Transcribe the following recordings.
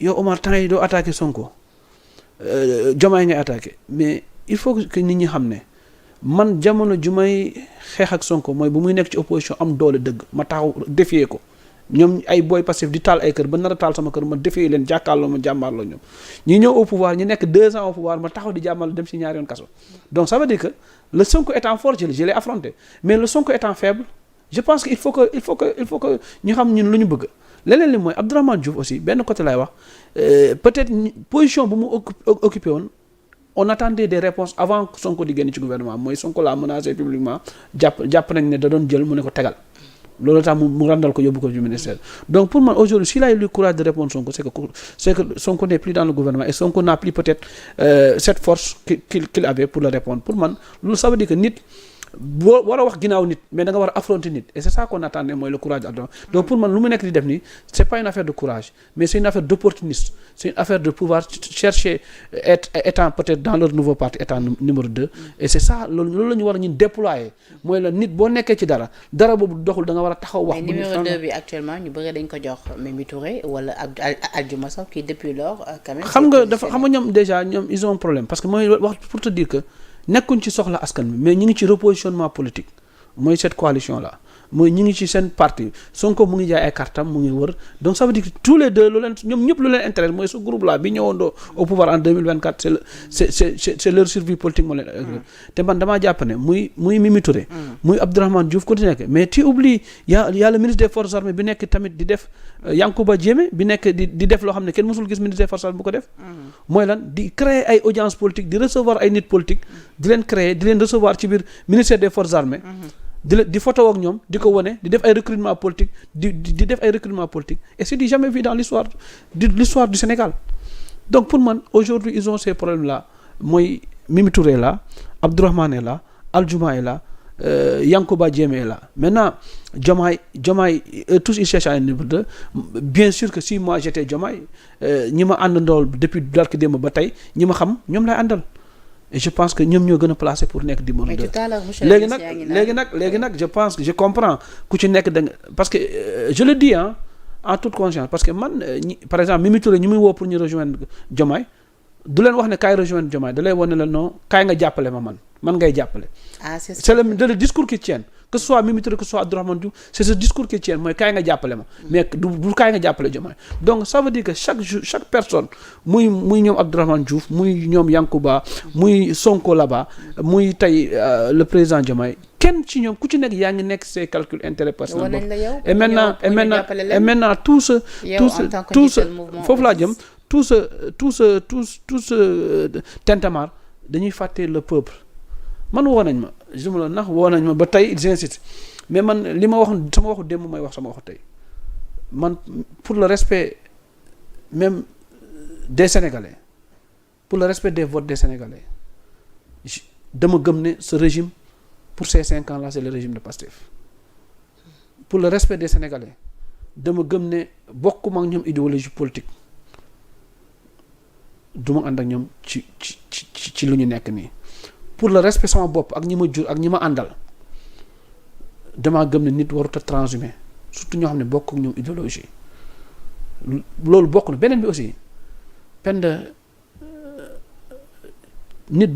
yow Omar temps yi doo attaqué Sonko Diomaye ngay attaqué mais il faut que nit ñi xam ne man jamono ju may xeex ak Sonko mooy bu muy nekk ci opposition am doole dëgg ma taxaw défier ko ñoom ay booy passif di taal ay kër ba nar a taal sama kër ma défier leen jàkkaarloo ma jàmbaarloo ñoom ñi ñëw au pouvoir ñi nekk 2 ans au pouvoir ma taxaw di jàmbaarloo dem si ñaari yoon kaso donc ça veut dire que le Sonko étant fort je l'ai affronté mais le Sonko étant faible je pense que il faut que ñu xam ñun lu ñu bëgg leneen li mooy Abdourahmane Diouf aussi benn côté lay wax peut-être position bu mu occupé woon on attendait des réponses avant Sonko di génn ci gouvernement mooy Sonko l'a menacé publiquement jàpp nañ ne da doon jël mu ne ko tegal loolu tax mu randal ko yóbbu ko du ministère donc pour moi aujourd'hui s'il a eu le courage de répondre Sonko c'est que Sonko n'est plus dans le gouvernement et Sonko n'a plus peut-être cette force qu'il avait pour le répondre pour man loolu ça veut dire que nit boo war a wax ginnaaw nit mais da nga war a affronter nit et c'est ça qu'on attendait mooy le courage donc pour man lu mu nekk di def nii c'est pas une affaire de courage mais c'est une affaire d'opportuniste c'est une affaire de pouvoir chercher étant peut-être dans leur nouveau parti étant numéro 2 et c'est ça loolu la ñu war a ñun déployer mooy la nit boo nekkee ci dara boobu doxul da nga war a taxaw wax. mais numéro 2 bi actuellement ñu bëri dañ ko jox Mimi Touré wala Aldiouma Sow qui depuis lors quand même. xam nga ñoom déjà ñoom ils ont un problème parce que mooy wax pour te dire que. nekkuñ ci soxla askan bi mais ñu ngi ci repositionnement politique mooy cette coalition là mooy ñu ngi ci seen parti Sonko mu ngi jaay ay cartam mu ngi wër donc ça veut dire que tous les deux lu leen ñoom ñëpp lu leen intéresse mooy ce groupe là bi ñëwandoo au pouvoir en 2024 c'est leur survie politique moo leen te man damaa jàpp ne muy Mimi Touré muy Abdourahmane Diouf ku ci nekk mais tu oublies y a le ministre des forces armées bi nekk tamit di def Yankuba Diémé bi nekk di def loo xam ne kenn mësul gis ministre des forces armées bu ko def mooy lan di créer ay audience politique di recevoir ay nit politique di leen créer di leen recevoir ci biir ministère des forces armées di photo ak ñoom di ko wone di def ay recrutement politique di def ay recrutement politique et c'est du jamais vu dans l'histoire du Sénégal donc pour man aujourd'hui ils ont ces problèmes là mooy Mimi Touré là Abdourahmane est là Aldiouma est là Yankuba Diémé est là maintenant Diomaye tous ils cherchent à un niveau 2 bien sûr que si moi j'étais Diomaye ñi ma àndandool depuis barki démb ba tey ñi ma xam ñoom lay àndal et je pense que ñoom ñoo gën a placé pour nekk numéro 2 léegi nag je pense que je comprends ku ci nekk da nga parce que je le dis en toute conscience parce que man par exemple Mimi Touré ñu muy woo pour ñu rejoindre Diomaye du leen wax ne kaay rejoindre Diomaye da lay wane la non kaay nga jàppale man ngay jàppale. C'est le discours qui tient que ce soit Mimi Touré que ce soit Abdourahmane Diouf c'est ce discours qui tient mooy kaay nga jàppale ma. mais du kaay nga jàppale Diomaye donc ça veut dire que chaque personne muy ñoom Abdourahmane Diouf muy ñoom Yankuba muy Sonko là-bas muy tey le président Diomaye kenn ci ñoom ku ci nekk yaa ngi nekk ses calculs intérêt personnel et maintenant tout ce foofu laa jëm tout ce tintamarre dañuy fàtte le peuple man woo nañ ma jumla ndax woo nañ ma ba tey j'insiste mais man li ma wax sama waxu démb may wax sama waxu tey man pour le respect même des Sénégalais pour le respect des votes des Sénégalais dama gëm ne ce régime pour ces 5 ans là c'est le régime de Pastef pour le respect des Sénégalais dama gëm ne bokkuma ak ñoom idéologie politique duma ànd ak ñoom ci lu ñu nekk nii pour le respect sama bopp ak ñi ma jur ak ñi ma àndal damaa gëm ne nit warut a transhumé surtout ñoo xam ne bokk ak ñoom idéologie loolu bokk na beneen bi aussi nit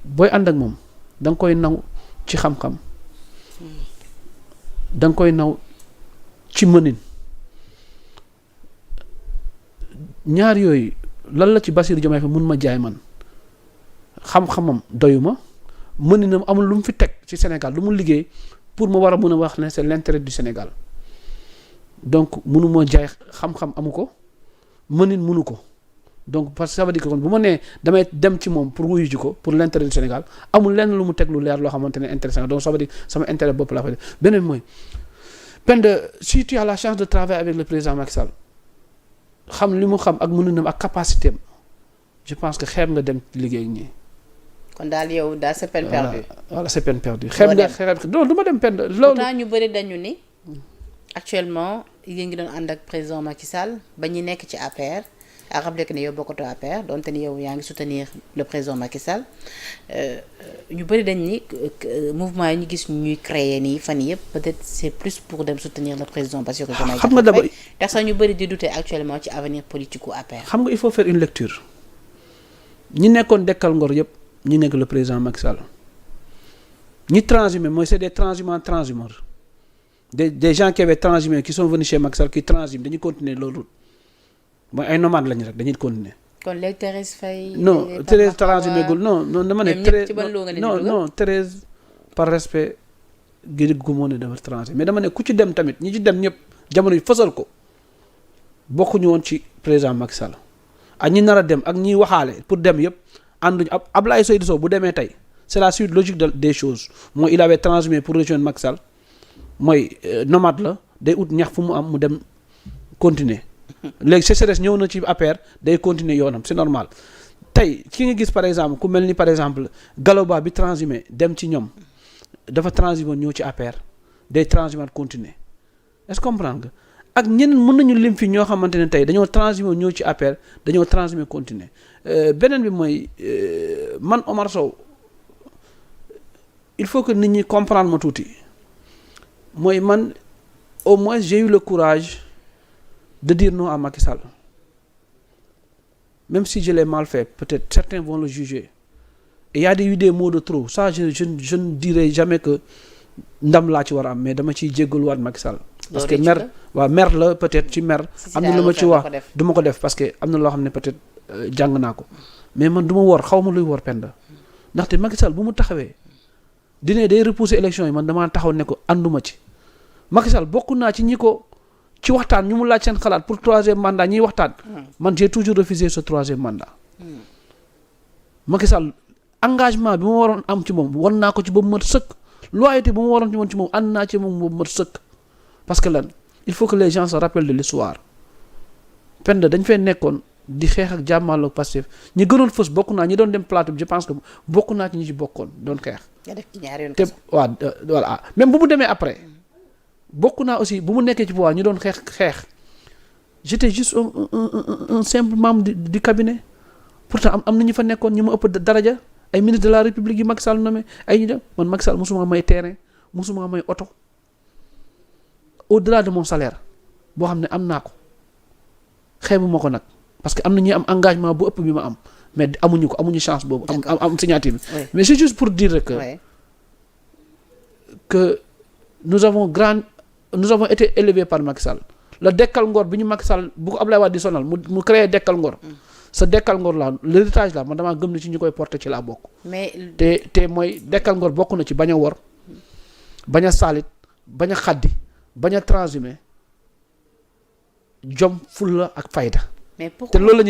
booy ànd ak moom da nga koy naw ci xam-xam da nga koy naw ci mënin ñaar yooyu lan la ci Bassirou Diomaye Faye mun ma jaay man xam-xamam doyuma mëninam amul lu mu fi teg ci Sénégal lu mu liggéey pour ma war a mun a wax ne c'est l'intérêt du Sénégal donc munu moo jaay xam-xam amu ko mënin munu ko donc parce que ça veut dire que kon bu ma nee damay dem ci moom pour wuyu ji ko pour l'intérêt du Sénégal amul lenn lu mu teg lu leer loo xamante ne intéressant donc ça veut dire sama intérêt bopp laa fay def beneen mooy si tu as la chance de travailler avec le président Macky Sall xam li mu xam ak mëninam ak capacité am je pense que xeeb nga dem liggéey ak ñi. kon daal yow daal c'est peine perdue. voilà c'est peine perdue. xeeb nga non du ma dem peine loolu. pourtant ñu bëri dañu ni actuellement yéen ngi doon ànd ak président Macky Sall ba ñu nekk ci APR à rappeler que ne yow bokkatoo APR donte ni yow yaa ngi soutenir le président Macky Sall ñu bëri dañ ni mouvement yi ñu gis ñuy créer nii fan yëpp peut-être c'est plus pour dem soutenir le président Bassirou Diomaye xam nga d'abord tax sax ñu bëri di douter actuellement ci avenir politique u APR. xam nga il faut faire une lecture ñi nekkoon dekkal ngor yëpp ñi nekk le président Macky Sall ñi transhumé mooy c'est des transhumeurs des gens qui avaient transhumé qui sont venus chez Macky Sall qui transhument dañuy continuer loolu mooy ay nomades lañu rek dañuy continuer. kon léegi Thérèse Faye. non Thérèse transhumé gul non dama ne. Thérèse non Thérèse par respect gi gu moo ne dafa transhumé mais dama ne ku ci dem tamit ñi ci dem ñëpp jamono yi fësal ko bokkuñu woon ci président Macky Sall ak ñi nar a dem ak ñiy waxaale pour dem yëpp ànduñu Abdoulaye Seydou Sow bu demee tey c'est la suite logique des choses mooy il avait transhumé pour rejoindre Macky Sall mooy nomade la day ut ñax fu mu am mu dem continuer léegi CCRS ñëw na ci APR day continuer yoonam c'est normal tey ki nga gis par exemple ku mel ni par exemple Galoba bi transhumé dem ci ñoom dafa transhumé ñëw ci APR day transhumé continuer est-ce que comprendre nga ak ñeneen mën nañu lim fi ñoo xamante ne tey dañoo transhumé ñëw ci APR dañoo transhumé continuer beneen bi mooy man Omar Sow il faut que nit ñi comprendre ma tuuti mooy man au moins j'ai eu le courage de dire non à Macky Sall même si je l'ai mal fait peut-être certains vont le juger et il y a eu des mots de trop ça je ne dirai jamais que ndam laa ci war a am mais dama ciy jéggaluwaat Macky Sall parce que mer la peut-être ci mer am na lu ma ci wax du ma ko def parce que am na loo xam ne peut-être jàng naa ko mais man du ma wor xaw ma luy wor Penda ndaxte Macky Sall bu mu taxawee dine day repousser élection yi man damaa taxaw ne ko ànduma ci Macky Sall bokk naa ci ñi ko ci waxtaan ñu mu laaj seen xalaat pour troisième mandat ñiy waxtaan man j'ai toujours refusé ce troisième mandat Macky Sall engagement bi ma waroon am ci moom wan naa ko ci ba mu mat sëkk loyauté bi ma waroon ci moom ànd naa ci moom ba mu mat sëkk parce que lan il faut que les gens se rappellent de l'histoire Penda dañ fee nekkoon di xeex ak jàmmaarloog Pastef ñi gënoon fës bokk naa ñi doon dem plateau bi je pense que bokk naa ci ñi ci bokkoon doon xeex te waaw voilà même bu mu demee après bokk naa aussi bu mu nekkee ci pouvoir ñu doon xeex j'étais juste un simple membre du cabinet pourtant am na ñu fa nekkoon ñu ma ëpp daraja ay ministre de la république yi Macky Sall nommé ay ñu dem man Macky Sall mosuma may terrain mosuma may oto au-delà de mon salaire boo xam ne am naa ko xeebuma ko nag parce que am na ñuy am engagement bu ëpp bi ma am mais amuñu chance boobu am signature bi mais c'est juste pour dire que nous avons été élevés par Macky Sall la dekkal ngor bi ñu Macky Sall bu ko Abdoulaye Wade di sonal mu créé dekkal ngor sa dekkal ngor la l'héritage la man damaa gëm ne ci ñu koy porter ci laa bokk mais te mooy dekkal ngor bokk na ci bañ a wor bañ a saalit bañ a xaddi bañ a transhumé jom fulla ak fayda te loolu la